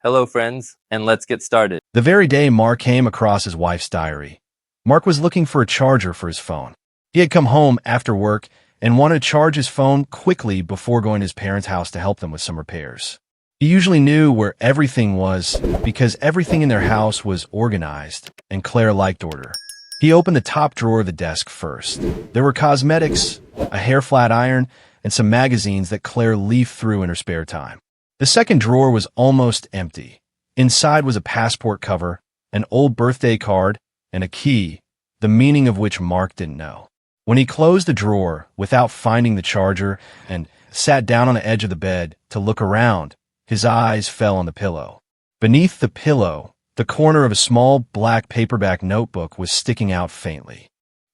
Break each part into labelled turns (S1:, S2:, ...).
S1: Hello, friends, and let's get started.
S2: The very day Mark came across his wife's diary, Mark was looking for a charger for his phone. He had come home after work and wanted to charge his phone quickly before going to his parents' house to help them with some repairs. He usually knew where everything was because everything in their house was organized, and Claire liked order. He opened the top drawer of the desk first. There were cosmetics, a hair flat iron, and some magazines that Claire leafed through in her spare time. The second drawer was almost empty. Inside was a passport cover, an old birthday card, and a key, the meaning of which Mark didn't know. When he closed the drawer without finding the charger and sat down on the edge of the bed to look around, his eyes fell on the pillow. Beneath the pillow, the corner of a small black paperback notebook was sticking out faintly.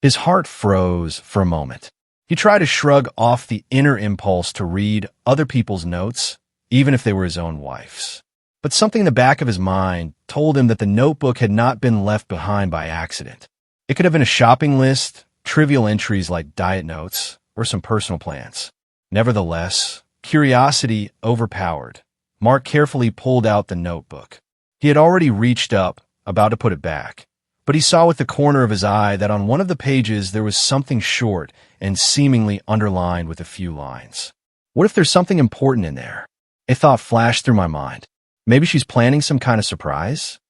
S2: His heart froze for a moment. He tried to shrug off the inner impulse to read other people's notes, even if they were his own wife's. But something in the back of his mind told him that the notebook had not been left behind by accident. It could have been a shopping list, trivial entries like diet notes, or some personal plans. Nevertheless, curiosity overpowered. Mark carefully pulled out the notebook. He had already reached up, about to put it back, but he saw with the corner of his eye that on one of the pages there was something short and seemingly underlined with a few lines. What if there's something important in there? A thought flashed through my mind. Maybe she's planning some kind of surprise?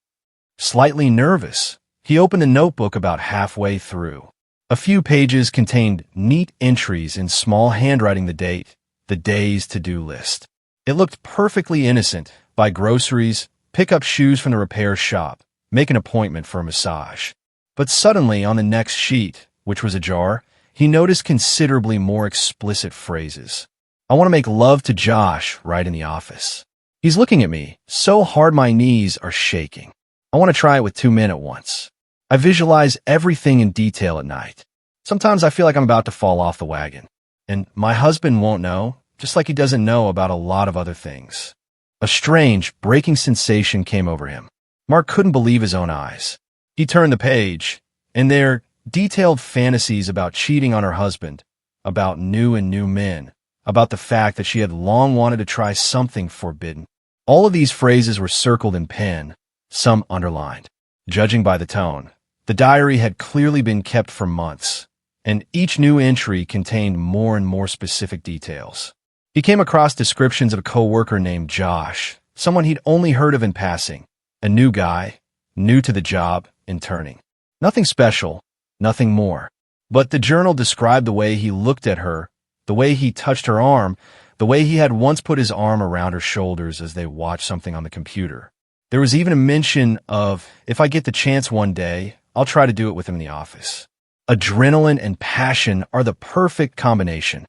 S2: Slightly nervous, he opened the notebook about halfway through. A few pages contained neat entries in small handwriting: the date, the day's to-do list. It looked perfectly innocent: buy groceries, pick up shoes from the repair shop, make an appointment for a massage. But suddenly on the next sheet, which was ajar, he noticed considerably more explicit phrases. I want to make love to Josh right in the office. He's looking at me so hard my knees are shaking. I want to try it with 2 men at once. I visualize everything in detail at night. Sometimes I feel like I'm about to fall off the wagon. And my husband won't know, just like he doesn't know about a lot of other things. A strange, breaking sensation came over him. Mark couldn't believe his own eyes. He turned the page, and there, detailed fantasies about cheating on her husband, about new men, about the fact that she had long wanted to try something forbidden. All of these phrases were circled in pen, some underlined. Judging by the tone, the diary had clearly been kept for months, and each new entry contained more and more specific details. He came across descriptions of a coworker named Josh, someone he'd only heard of in passing, a new guy, new to the job, interning. Nothing special, nothing more. But the journal described the way he looked at her, the way he touched her arm, the way he had once put his arm around her shoulders as they watched something on the computer. There was even a mention of, if I get the chance one day, I'll try to do it with him in the office. Adrenaline and passion are the perfect combination.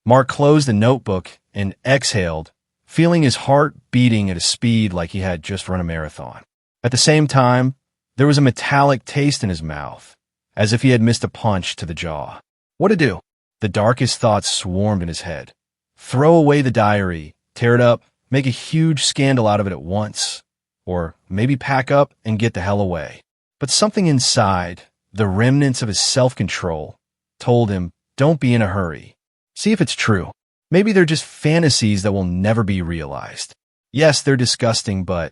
S2: Mark closed the notebook and exhaled, feeling his heart beating at a speed like he had just run a marathon. At the same time, there was a metallic taste in his mouth, as if he had missed a punch to the jaw. What to do? The darkest thoughts swarmed in his head. Throw away the diary, tear it up, make a huge scandal out of it at once, or maybe pack up and get the hell away. But something inside, the remnants of his self-control, told him, don't be in a hurry. See if it's true. Maybe they're just fantasies that will never be realized. Yes, they're disgusting, but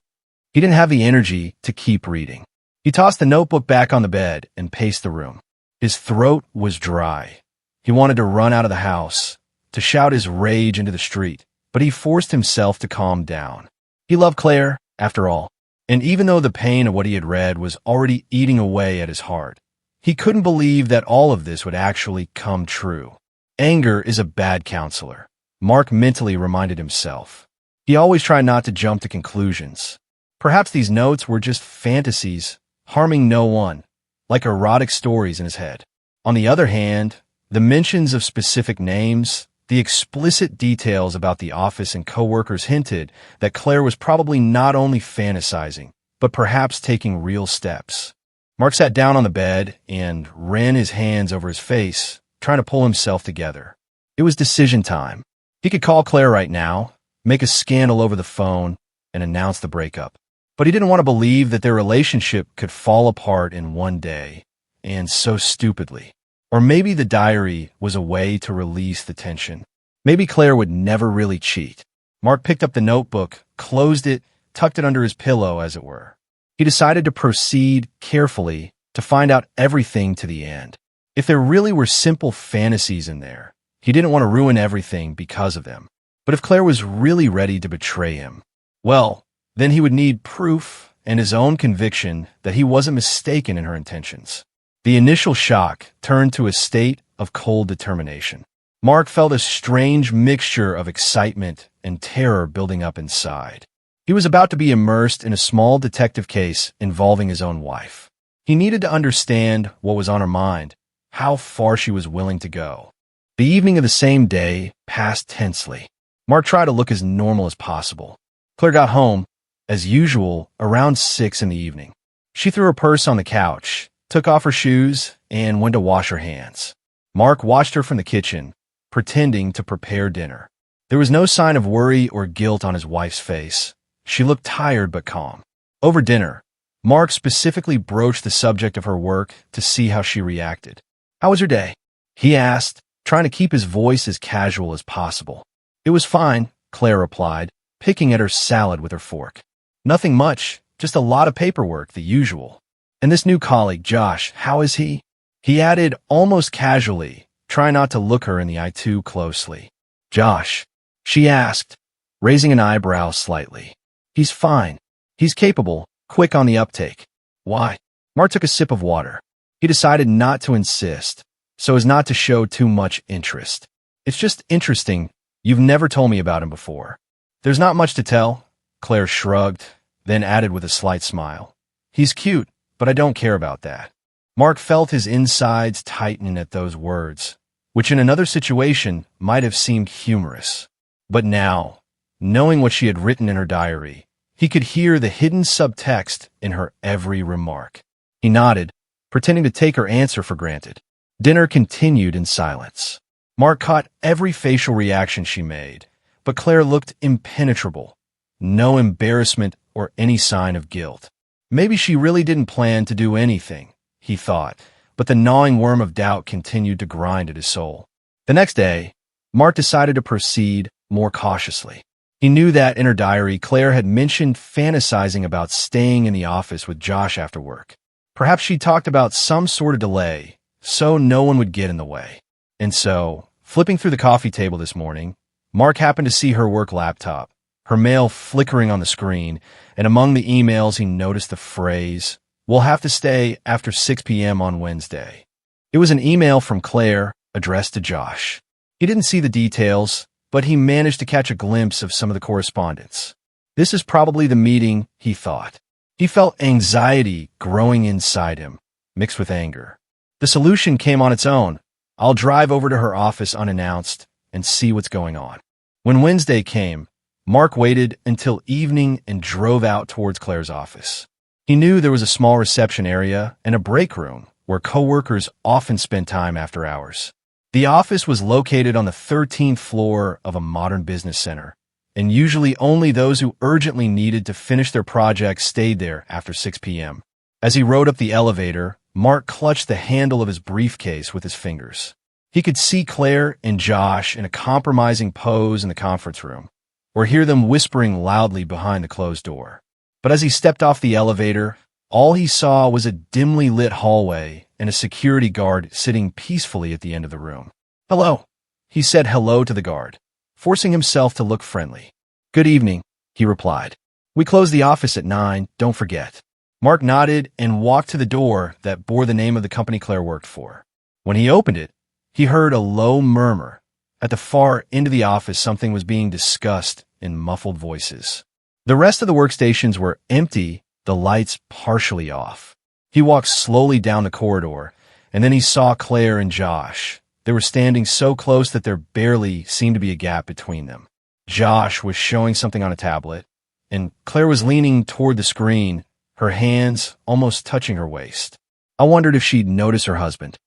S2: he didn't have the energy to keep reading. He tossed the notebook back on the bed and paced the room. His throat was dry. He wanted to run out of the house, to shout his rage into the street, but he forced himself to calm down. He loved Claire, after all, and even though the pain of what he had read was already eating away at his heart, he couldn't believe that all of this would actually come true. Anger is a bad counselor, Mark mentally reminded himself. He always tried not to jump to conclusions. Perhaps these notes were just fantasies, harming no one, like erotic stories in his head. On the other hand, the mentions of specific names, the explicit details about the office and coworkers hinted that Claire was probably not only fantasizing, but perhaps taking real steps. Mark sat down on the bed and ran his hands over his face, trying to pull himself together. It was decision time. He could call Claire right now, make a scandal over the phone, and announce the breakup. But he didn't want to believe that their relationship could fall apart in one day, and so stupidly. Or maybe the diary was a way to release the tension. Maybe Claire would never really cheat. Mark picked up the notebook, closed it, tucked it under his pillow, as it were. He decided to proceed carefully to find out everything to the end. If there really were simple fantasies in there, he didn't want to ruin everything because of them. But if Claire was really ready to betray him, well, then he would need proof and his own conviction that he wasn't mistaken in her intentions. The initial shock turned to a state of cold determination. Mark felt a strange mixture of excitement and terror building up inside. He was about to be immersed in a small detective case involving his own wife. He needed to understand what was on her mind, how far she was willing to go. The evening of the same day passed tensely. Mark tried to look as normal as possible. Claire got home, as usual, around 6 in the evening. She threw her purse on the couch, took off her shoes, and went to wash her hands. Mark watched her from the kitchen, pretending to prepare dinner. There was no sign of worry or guilt on his wife's face. She looked tired but calm. Over dinner, Mark specifically broached the subject of her work to see how she reacted. "How was your day?" he asked, trying to keep his voice as casual as possible. "It was fine," Claire replied, picking at her salad with her fork. "Nothing much, just a lot of paperwork, the usual." "And this new colleague, Josh, how is he?" he added almost casually, trying not to look her in the eye too closely. "Josh?" she asked, raising an eyebrow slightly. "He's fine. He's capable, quick on the uptake." "Why?" Mark took a sip of water. He decided not to insist, so as not to show too much interest. "It's just interesting. You've never told me about him before." "There's not much to tell," Claire shrugged, then added with a slight smile. "He's cute, but I don't care about that." Mark felt his insides tighten at those words, which in another situation might have seemed humorous. But now, knowing what she had written in her diary, he could hear the hidden subtext in her every remark. He nodded, pretending to take her answer for granted. Dinner continued in silence. Mark caught every facial reaction she made, but Claire looked impenetrable. No embarrassment or any sign of guilt. Maybe she really didn't plan to do anything, he thought, but the gnawing worm of doubt continued to grind at his soul. The next day, Mark decided to proceed more cautiously. He knew that in her diary, Claire had mentioned fantasizing about staying in the office with Josh after work. Perhaps she talked about some sort of delay, so no one would get in the way. And so, flipping through the coffee table this morning, Mark happened to see her work laptop, her mail flickering on the screen, and among the emails he noticed the phrase, "We'll have to stay after 6 p.m. on Wednesday." It was an email from Claire addressed to Josh. He didn't see the details, but he managed to catch a glimpse of some of the correspondence. This is probably the meeting, he thought. He felt anxiety growing inside him, mixed with anger. The solution came on its own. I'll drive over to her office unannounced and see what's going on. When Wednesday came, Mark waited until evening and drove out towards Claire's office. He knew there was a small reception area and a break room where coworkers often spent time after hours. The office was located on the 13th floor of a modern business center, and usually only those who urgently needed to finish their projects stayed there after 6 p.m. As he rode up the elevator, Mark clutched the handle of his briefcase with his fingers. He could see Claire and Josh in a compromising pose in the conference room, or hear them whispering loudly behind the closed door. But as he stepped off the elevator, all he saw was a dimly lit hallway and a security guard sitting peacefully at the end of the room. "Hello," he said hello to the guard, forcing himself to look friendly. "Good evening," he replied. "We close the office at 9, don't forget." Mark nodded and walked to the door that bore the name of the company Claire worked for. When he opened it, he heard a low murmur. At the far end of the office, something was being discussed in muffled voices. The rest of the workstations were empty, the lights partially off. He walked slowly down the corridor, and then he saw Claire and Josh. They were standing so close that there barely seemed to be a gap between them. Josh was showing something on a tablet, and Claire was leaning toward the screen, her hands almost touching her waist. I wondered if she'd notice her husband.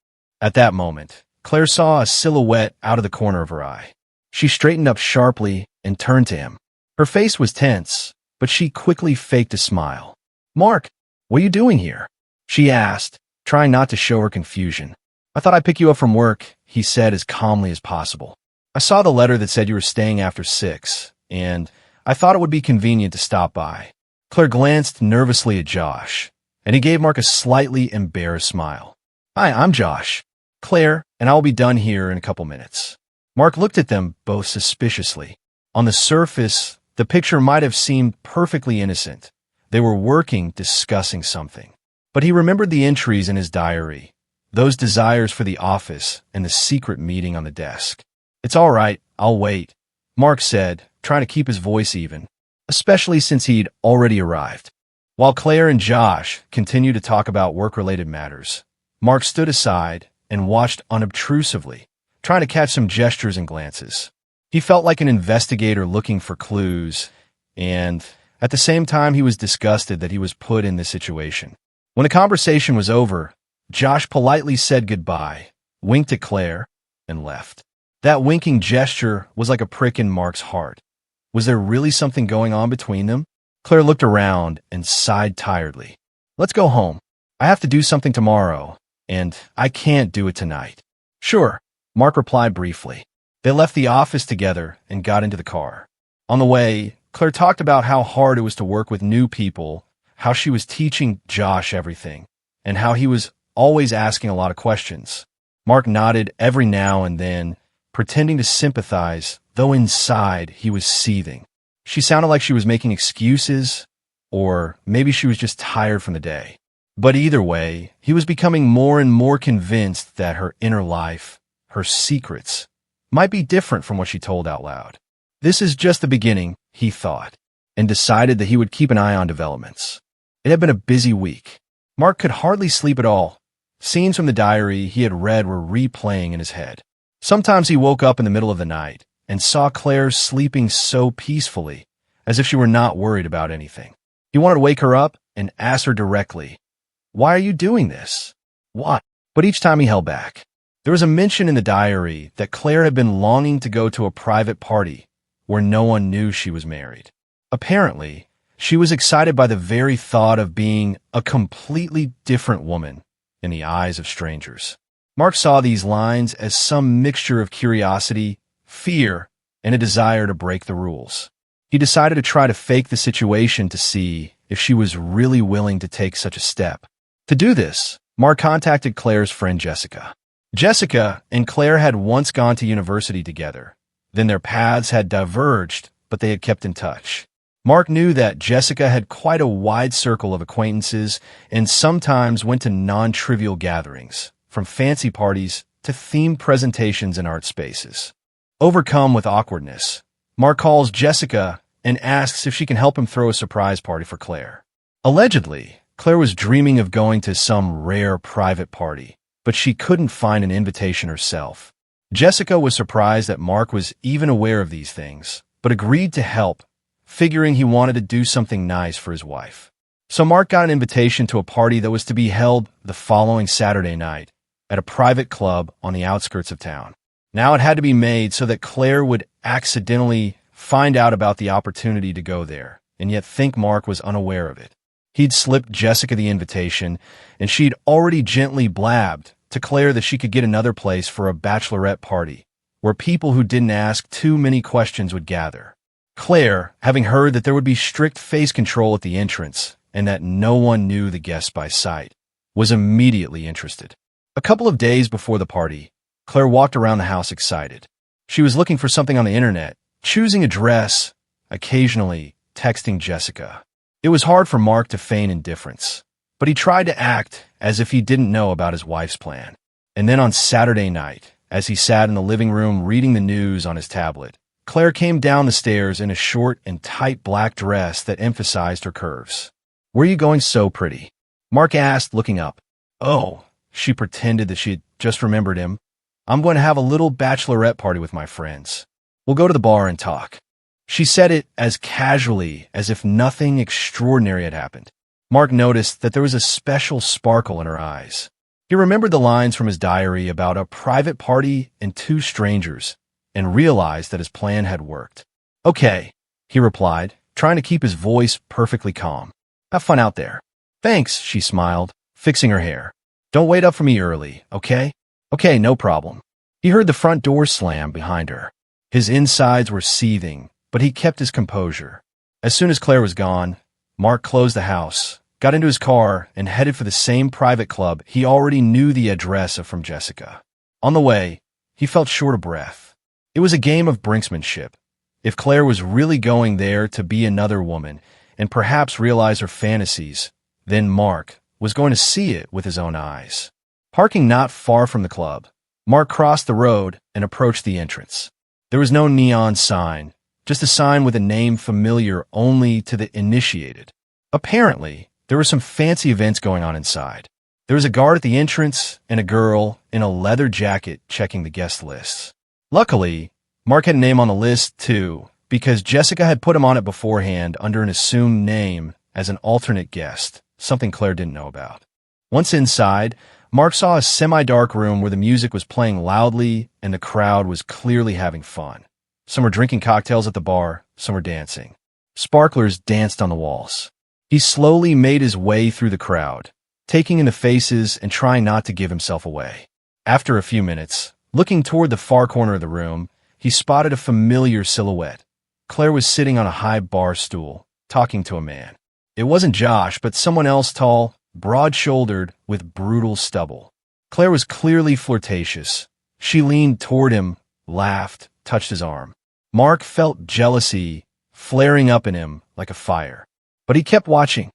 S2: At that moment, Claire saw a silhouette out of the corner of her eye. She straightened up sharply and turned to him. Her face was tense, but she quickly faked a smile. "Mark, what are you doing here?" she asked, trying not to show her confusion. "I thought I'd pick you up from work," he said as calmly as possible. "I saw the letter that said you were staying after 6, and I thought it would be convenient to stop by." Claire glanced nervously at Josh, and he gave Mark a slightly embarrassed smile. "Hi, I'm Josh. Claire, and I'll be done here in a couple minutes." Mark looked at them both suspiciously. On the surface, the picture might have seemed perfectly innocent. They were working, discussing something. But he remembered the entries in his diary, those desires for the office and the secret meeting on the desk. "It's all right, I'll wait," Mark said, trying to keep his voice even, especially since he'd already arrived. While Claire and Josh continued to talk about work-related matters, Mark stood aside and watched unobtrusively, trying to catch some gestures and glances. He felt like an investigator looking for clues, and at the same time he was disgusted that he was put in this situation. When the conversation was over, Josh politely said goodbye, winked at Claire, and left. That winking gesture was like a prick in Mark's heart. Was there really something going on between them? Claire looked around and sighed tiredly. "Let's go home. I have to do something tomorrow, and I can't do it tonight." "Sure," Mark replied briefly. They left the office together and got into the car. On the way, Claire talked about how hard it was to work with new people, how she was teaching Josh everything, and how he was always asking a lot of questions. Mark nodded every now and then, pretending to sympathize, though inside he was seething. She sounded like she was making excuses, or maybe she was just tired from the day. But either way, he was becoming more and more convinced that her inner life, her secrets, might be different from what she told out loud. This is just the beginning, he thought, and decided that he would keep an eye on developments. It had been a busy week. Mark could hardly sleep at all. Scenes from the diary he had read were replaying in his head. Sometimes he woke up in the middle of the night and saw Claire sleeping so peacefully, as if she were not worried about anything. He wanted to wake her up and ask her directly, "Why are you doing this? Why?" But each time he held back. There was a mention in the diary that Claire had been longing to go to a private party where no one knew she was married. Apparently, she was excited by the very thought of being a completely different woman in the eyes of strangers. Mark saw these lines as some mixture of curiosity, fear, and a desire to break the rules. He decided to try to fake the situation to see if she was really willing to take such a step. To do this, Mark contacted Claire's friend Jessica. Jessica and Claire had once gone to university together. Then their paths had diverged, but they had kept in touch. Mark knew that Jessica had quite a wide circle of acquaintances and sometimes went to non-trivial gatherings, from fancy parties to themed presentations in art spaces. Overcome with awkwardness, Mark calls Jessica and asks if she can help him throw a surprise party for Claire. Allegedly, Claire was dreaming of going to some rare private party, but she couldn't find an invitation herself. Jessica was surprised that Mark was even aware of these things, but agreed to help, figuring he wanted to do something nice for his wife. So Mark got an invitation to a party that was to be held the following Saturday night at a private club on the outskirts of town. Now it had to be made so that Claire would accidentally find out about the opportunity to go there, and yet think Mark was unaware of it. He'd slipped Jessica the invitation, and she'd already gently blabbed to Claire that she could get another place for a bachelorette party, where people who didn't ask too many questions would gather. Claire, having heard that there would be strict face control at the entrance and that no one knew the guests by sight, was immediately interested. A couple of days before the party, Claire walked around the house excited. She was looking for something on the internet, choosing a dress, occasionally texting Jessica. It was hard for Mark to feign indifference, but he tried to act as if he didn't know about his wife's plan. And then on Saturday night, as he sat in the living room reading the news on his tablet, Claire came down the stairs in a short and tight black dress that emphasized her curves. "Where are you going so pretty?" Mark asked, looking up. "Oh," she pretended that she had just remembered him. "I'm going to have a little bachelorette party with my friends. We'll go to the bar and talk." She said it as casually as if nothing extraordinary had happened. Mark noticed that there was a special sparkle in her eyes. He remembered the lines from his diary about a private party and two strangers, and realized that his plan had worked. "Okay," he replied, trying to keep his voice perfectly calm. "Have fun out there." "Thanks," she smiled, fixing her hair. "Don't wait up for me early, okay?" "Okay, no problem." He heard the front door slam behind her. His insides were seething, but he kept his composure. As soon as Claire was gone, Mark closed the house, got into his car, and headed for the same private club he already knew the address of from Jessica. On the way, he felt short of breath. It was a game of brinksmanship. If Claire was really going there to be another woman and perhaps realize her fantasies, then Mark was going to see it with his own eyes. Parking not far from the club, Mark crossed the road and approached the entrance. There was no neon sign, just a sign with a name familiar only to the initiated. Apparently, there were some fancy events going on inside. There was a guard at the entrance and a girl in a leather jacket checking the guest lists. Luckily, Mark had a name on the list too, because Jessica had put him on it beforehand under an assumed name as an alternate guest, something Claire didn't know about. Once inside, Mark saw a semi-dark room where the music was playing loudly and the crowd was clearly having fun. Some were drinking cocktails at the bar, some were dancing. Sparklers danced on the walls. He slowly made his way through the crowd, taking in the faces and trying not to give himself away. After a few minutes, looking toward the far corner of the room, he spotted a familiar silhouette. Claire was sitting on a high bar stool, talking to a man. It wasn't Josh, but someone else tall, broad-shouldered, with brutal stubble. Claire was clearly flirtatious. She leaned toward him, laughed, touched his arm. Mark felt jealousy flaring up in him like a fire. But he kept watching.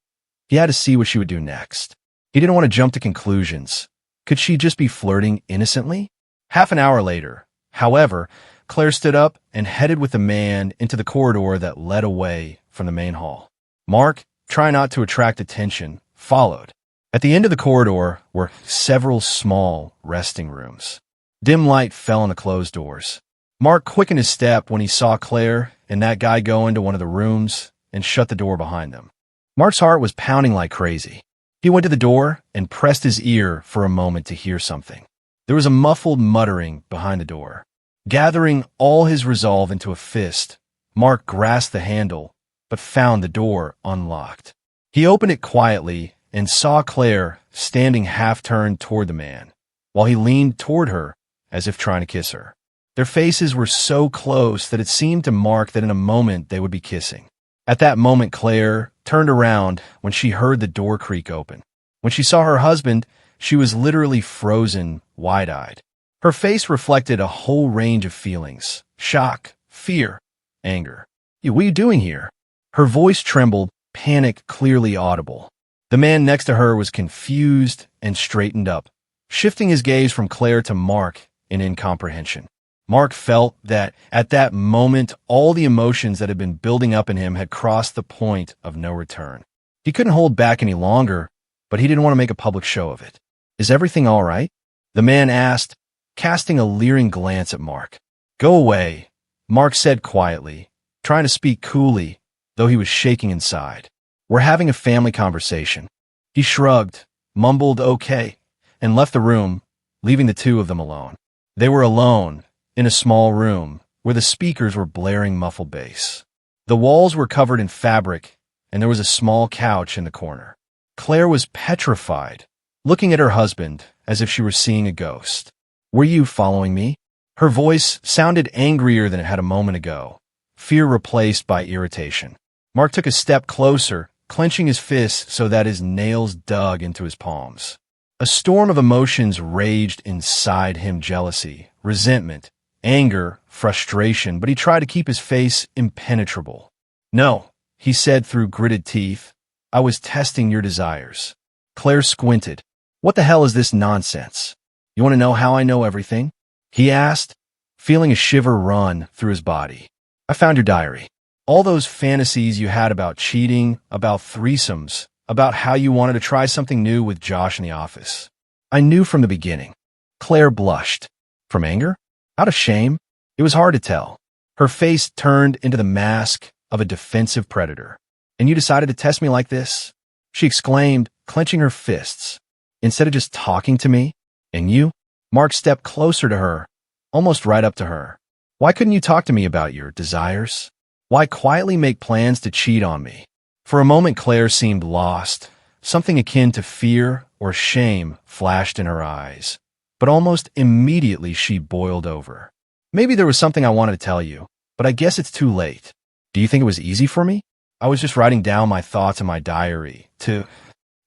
S2: He had to see what she would do next. He didn't want to jump to conclusions. Could she just be flirting innocently? Half an hour later, however, Claire stood up and headed with the man into the corridor that led away from the main hall. Mark, trying not to attract attention, followed. At the end of the corridor were several small resting rooms. Dim light fell on the closed doors. Mark quickened his step when he saw Claire and that guy go into one of the rooms and shut the door behind them. Mark's heart was pounding like crazy. He went to the door and pressed his ear for a moment to hear something. There was a muffled muttering behind the door. Gathering all his resolve into a fist, Mark grasped the handle, but found the door unlocked. He opened it quietly and saw Claire standing half-turned toward the man, while he leaned toward her as if trying to kiss her. Their faces were so close that it seemed to Mark that in a moment they would be kissing. At that moment, Claire turned around when she heard the door creak open. When she saw her husband, she was literally frozen, wide-eyed. Her face reflected a whole range of feelings: shock, fear, anger. "What are you doing here?" Her voice trembled, panic clearly audible. The man next to her was confused and straightened up, shifting his gaze from Claire to Mark in incomprehension. Mark felt that at that moment all the emotions that had been building up in him had crossed the point of no return. He couldn't hold back any longer, but he didn't want to make a public show of it. "Is everything all right?" the man asked, casting a leering glance at Mark. "Go away," Mark said quietly, trying to speak coolly, though he was shaking inside. "We're having a family conversation." He shrugged, mumbled okay, and left the room, leaving the two of them alone. They were alone, in a small room, where the speakers were blaring muffled bass. The walls were covered in fabric, and there was a small couch in the corner. Claire was petrified, looking at her husband as if she were seeing a ghost. "Were you following me?" Her voice sounded angrier than it had a moment ago, fear replaced by irritation. Mark took a step closer, clenching his fists so that his nails dug into his palms. A storm of emotions raged inside him: jealousy, resentment, anger, frustration, but he tried to keep his face impenetrable. "No," he said through gritted teeth. "I was testing your desires." Claire squinted. "What the hell is this nonsense? You want to know how I know everything?" he asked, feeling a shiver run through his body. "I found your diary. All those fantasies you had about cheating, about threesomes, about how you wanted to try something new with Josh in the office. I knew from the beginning." Claire blushed. From anger? Out of shame? It was hard to tell. Her face turned into the mask of a defensive predator. "And you decided to test me like this?" she exclaimed, clenching her fists. "Instead of just talking to me? And you?" Mark stepped closer to her, almost right up to her. "Why couldn't you talk to me about your desires? Why quietly make plans to cheat on me?" For a moment, Claire seemed lost. Something akin to fear or shame flashed in her eyes. But almost immediately she boiled over. "Maybe there was something I wanted to tell you, but I guess it's too late. Do you think it was easy for me? I was just writing down my thoughts in my diary to...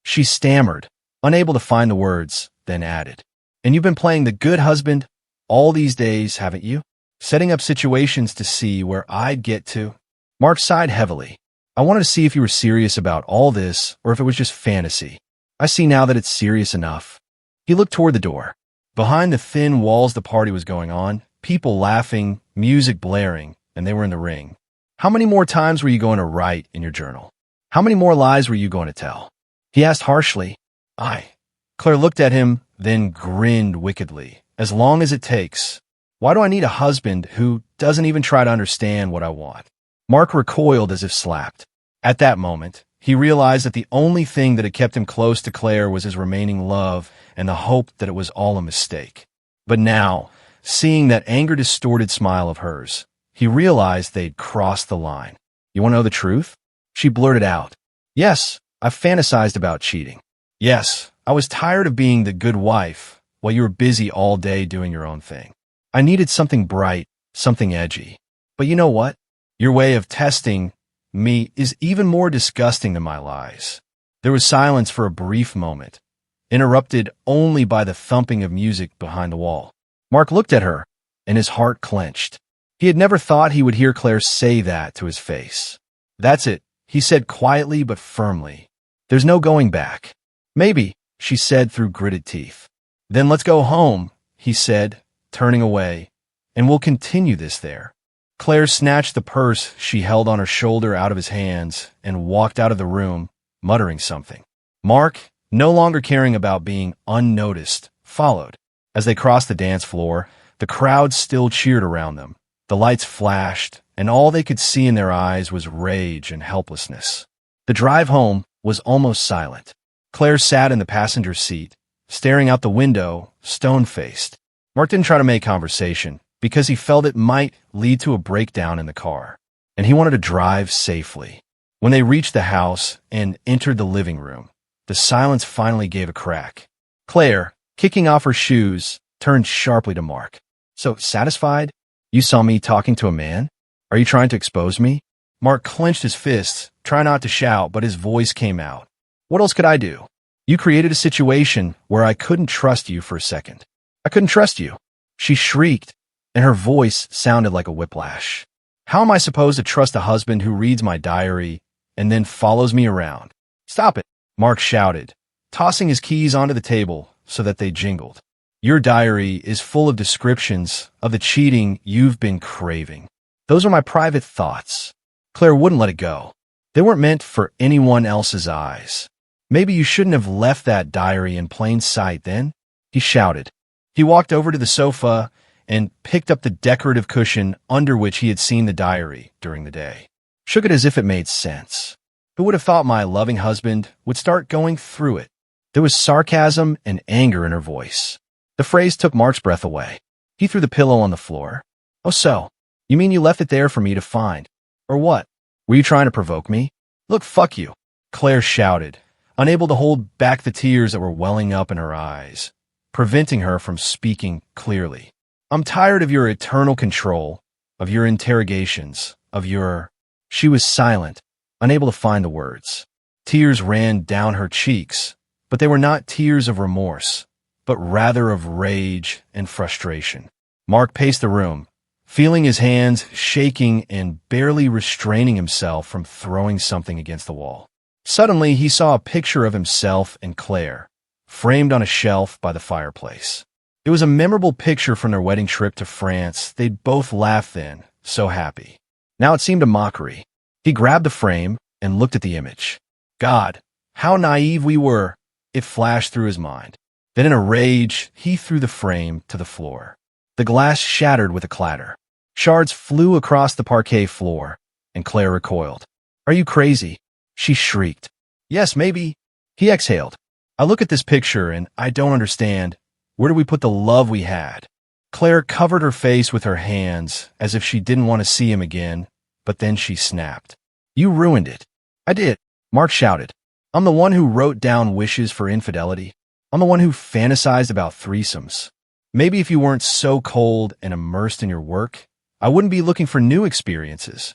S2: She stammered, unable to find the words, then added, "And you've been playing the good husband all these days, haven't you? Setting up situations to see where I'd get to." Mark sighed heavily. "I wanted to see if you were serious about all this or if it was just fantasy. I see now that it's serious enough." He looked toward the door. Behind the thin walls the party was going on, people laughing, music blaring, and they were in the ring. "How many more times were you going to write in your journal? How many more lies were you going to tell?" He asked harshly. Claire looked at him, then grinned wickedly. "As long as it takes. Why do I need a husband who doesn't even try to understand what I want?" Mark recoiled as if slapped. At that moment, he realized that the only thing that had kept him close to Claire was his remaining love and the hope that it was all a mistake. But now, seeing that anger-distorted smile of hers, he realized they'd crossed the line. "You want to know the truth?" She blurted out. "Yes, I've fantasized about cheating. Yes, I was tired of being the good wife while you were busy all day doing your own thing. I needed something bright, something edgy. But you know what? Your way of testing me is even more disgusting than my lies." There was silence for a brief moment, interrupted only by the thumping of music behind the wall. Mark looked at her, and his heart clenched. He had never thought he would hear Claire say that to his face. "That's it," he said quietly but firmly. "There's no going back." "Maybe," she said through gritted teeth. "Then let's go home," he said, turning away, "and we'll continue this there." Claire snatched the purse she held on her shoulder out of his hands and walked out of the room, muttering something. Mark, no longer caring about being unnoticed, followed. As they crossed the dance floor, the crowd still cheered around them. The lights flashed, and all they could see in their eyes was rage and helplessness. The drive home was almost silent. Claire sat in the passenger seat, staring out the window, stone-faced. Mark didn't try to make conversation, because he felt it might lead to a breakdown in the car, and he wanted to drive safely. When they reached the house and entered the living room, the silence finally gave a crack. Claire, kicking off her shoes, turned sharply to Mark. "So, satisfied? You saw me talking to a man? Are you trying to expose me?" Mark clenched his fists, trying not to shout, but his voice came out. "What else could I do? You created a situation where I couldn't trust you for a second. I couldn't trust you." She shrieked, and her voice sounded like a whiplash. "How am I supposed to trust a husband who reads my diary and then follows me around?" "Stop it," Mark shouted, tossing his keys onto the table so that they jingled. "Your diary is full of descriptions of the cheating you've been craving. Those are my private thoughts." Claire wouldn't let it go. They weren't meant for anyone else's eyes. "Maybe you shouldn't have left that diary in plain sight then," he shouted. He walked over to the sofa and picked up the decorative cushion under which he had seen the diary during the day. Shook it as if it made sense. "Who would have thought my loving husband would start going through it?" There was sarcasm and anger in her voice. The phrase took Mark's breath away. He threw the pillow on the floor. "Oh, so? You mean you left it there for me to find? Or what? Were you trying to provoke me?" "Look, fuck you," Claire shouted, unable to hold back the tears that were welling up in her eyes, preventing her from speaking clearly. "I'm tired of your eternal control, of your interrogations, of your—" She was silent, unable to find the words. Tears ran down her cheeks, but they were not tears of remorse, but rather of rage and frustration. Mark paced the room, feeling his hands shaking and barely restraining himself from throwing something against the wall. Suddenly, he saw a picture of himself and Claire, framed on a shelf by the fireplace. It was a memorable picture from their wedding trip to France. They'd both laughed then, so happy. Now it seemed a mockery. He grabbed the frame and looked at the image. God, how naive we were, it flashed through his mind. Then in a rage, he threw the frame to the floor. The glass shattered with a clatter. Shards flew across the parquet floor, and Claire recoiled. "Are you crazy?" she shrieked. "Yes, maybe." He exhaled. "I look at this picture and I don't understand. Where do we put the love we had?" Claire covered her face with her hands as if she didn't want to see him again, but then she snapped. "You ruined it." "I did," Mark shouted. "I'm the one who wrote down wishes for infidelity. I'm the one who fantasized about threesomes. Maybe if you weren't so cold and immersed in your work, I wouldn't be looking for new experiences.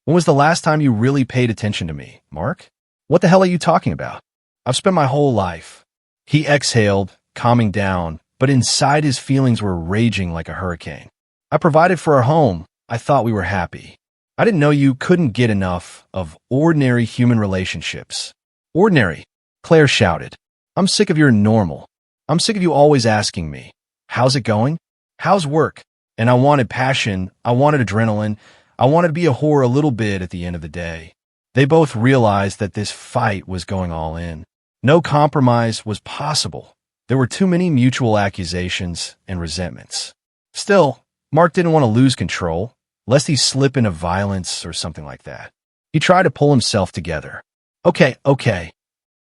S2: When was the last time you really paid attention to me, Mark? What the hell are you talking about? I've spent my whole life. He exhaled, calming down, but inside his feelings were raging like a hurricane. I provided for our home. I thought we were happy. I didn't know you couldn't get enough of ordinary human relationships. Ordinary, Claire shouted. I'm sick of your normal. I'm sick of you always asking me, how's it going? How's work? And I wanted passion. I wanted adrenaline. I wanted to be a whore a little bit at the end of the day. They both realized that this fight was going all in. No compromise was possible. There were too many mutual accusations and resentments. Still, Mark didn't want to lose control, lest he slip into violence or something like that. He tried to pull himself together. Okay,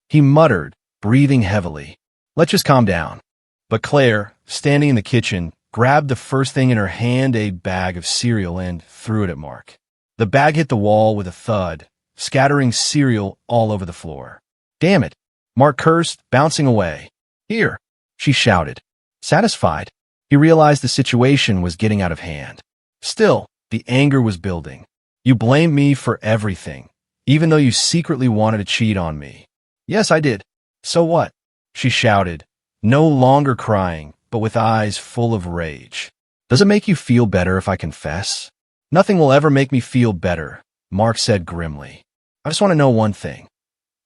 S2: he muttered, breathing heavily. Let's just calm down. But Claire, standing in the kitchen, grabbed the first thing in her hand, a bag of cereal, and threw it at Mark. The bag hit the wall with a thud, scattering cereal all over the floor. Damn it, Mark cursed, bouncing away. Here, she shouted. Satisfied, he realized the situation was getting out of hand. Still, the anger was building. You blamed me for everything, even though you secretly wanted to cheat on me. Yes, I did. So what? She shouted, no longer crying, but with eyes full of rage. Does it make you feel better if I confess? Nothing will ever make me feel better, Mark said grimly. I just want to know one thing.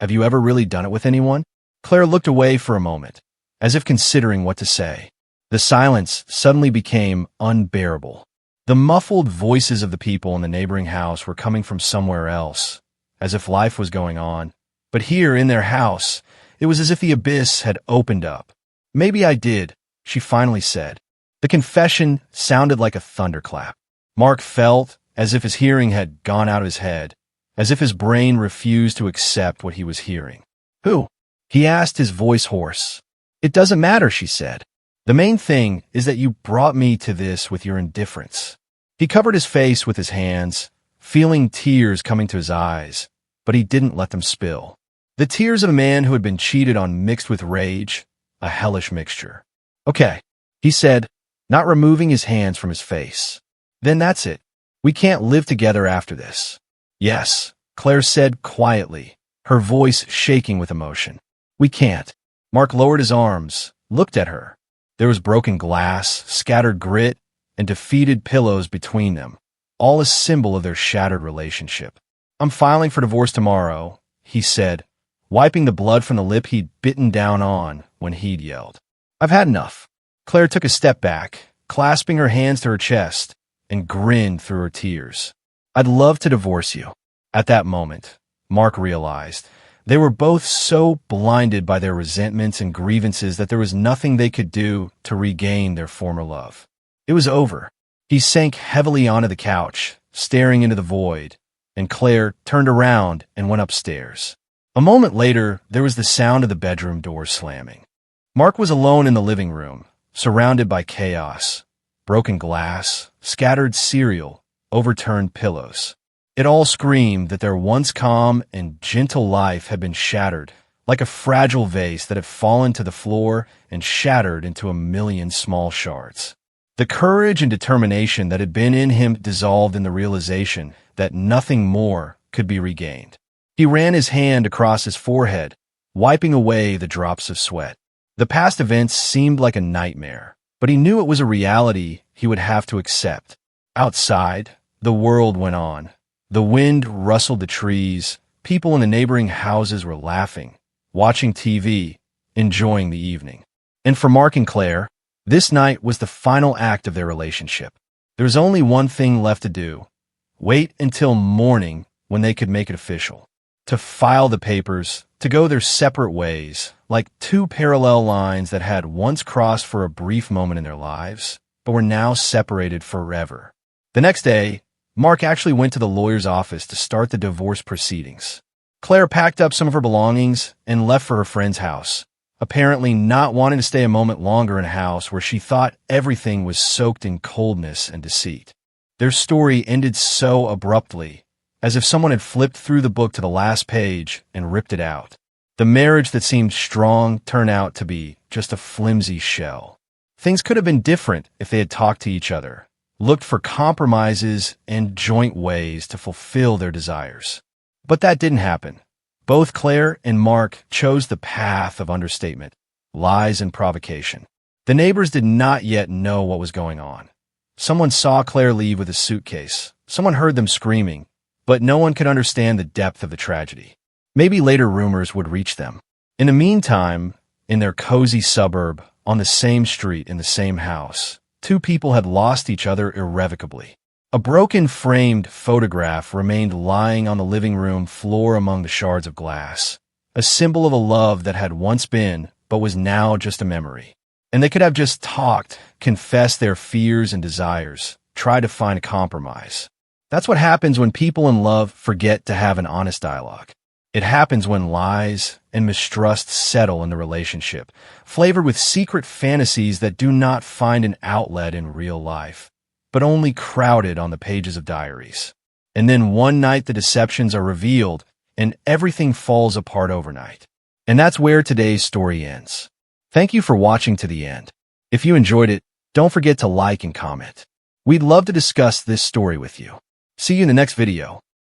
S2: Have you ever really done it with anyone? Claire looked away for a moment, as if considering what to say. The silence suddenly became unbearable. The muffled voices of the people in the neighboring house were coming from somewhere else, as if life was going on. But here in their house, it was as if the abyss had opened up. Maybe I did, she finally said. The confession sounded like a thunderclap. Mark felt as if his hearing had gone out of his head, as if his brain refused to accept what he was hearing. Who? He asked, his voice hoarse. It doesn't matter, she said. The main thing is that you brought me to this with your indifference. He covered his face with his hands, feeling tears coming to his eyes, but he didn't let them spill. The tears of a man who had been cheated on mixed with rage, a hellish mixture. Okay, he said, not removing his hands from his face. Then that's it. We can't live together after this. Yes, Claire said quietly, her voice shaking with emotion. We can't. Mark lowered his arms, looked at her. There was broken glass, scattered grit, and defeated pillows between them, all a symbol of their shattered relationship. I'm filing for divorce tomorrow, he said, wiping the blood from the lip he'd bitten down on when he'd yelled. I've had enough. Claire took a step back, clasping her hands to her chest, and grinned through her tears. I'd love to divorce you. At that moment, Mark realized they were both so blinded by their resentments and grievances that there was nothing they could do to regain their former love. It was over. He sank heavily onto the couch, staring into the void, and Claire turned around and went upstairs. A moment later, there was the sound of the bedroom door slamming. Mark was alone in the living room, surrounded by chaos, broken glass, scattered cereal, overturned pillows. It all screamed that their once calm and gentle life had been shattered, like a fragile vase that had fallen to the floor and shattered into a million small shards. The courage and determination that had been in him dissolved in the realization that nothing more could be regained. He ran his hand across his forehead, wiping away the drops of sweat. The past events seemed like a nightmare, but he knew it was a reality he would have to accept. Outside, the world went on. The wind rustled the trees. People in the neighboring houses were laughing, watching TV, enjoying the evening. And for Mark and Claire, this night was the final act of their relationship. There was only one thing left to do. Wait until morning when they could make it official. To file the papers, to go their separate ways, like two parallel lines that had once crossed for a brief moment in their lives, but were now separated forever. The next day, Mark actually went to the lawyer's office to start the divorce proceedings. Claire packed up some of her belongings and left for her friend's house, apparently not wanting to stay a moment longer in a house where she thought everything was soaked in coldness and deceit. Their story ended so abruptly, as if someone had flipped through the book to the last page and ripped it out. The marriage that seemed strong turned out to be just a flimsy shell. Things could have been different if they had talked to each other, looked for compromises and joint ways to fulfill their desires. But that didn't happen. Both Claire and Mark chose the path of understatement, lies, and provocation. The neighbors did not yet know what was going on. Someone saw Claire leave with a suitcase. Someone heard them screaming, but no one could understand the depth of the tragedy. Maybe later rumors would reach them. In the meantime, in their cozy suburb, on the same street, in the same house, two people had lost each other irrevocably. A broken framed photograph remained lying on the living room floor among the shards of glass, a symbol of a love that had once been, but was now just a memory. And they could have just talked, confessed their fears and desires, tried to find a compromise. That's what happens when people in love forget to have an honest dialogue. It happens when lies and mistrust settle in the relationship, flavored with secret fantasies that do not find an outlet in real life, but only crowded on the pages of diaries. And then one night the deceptions are revealed and everything falls apart overnight. And that's where today's story ends. Thank you for watching to the end. If you enjoyed it, don't forget to like and comment. We'd love to discuss this story with you. See you in the next video.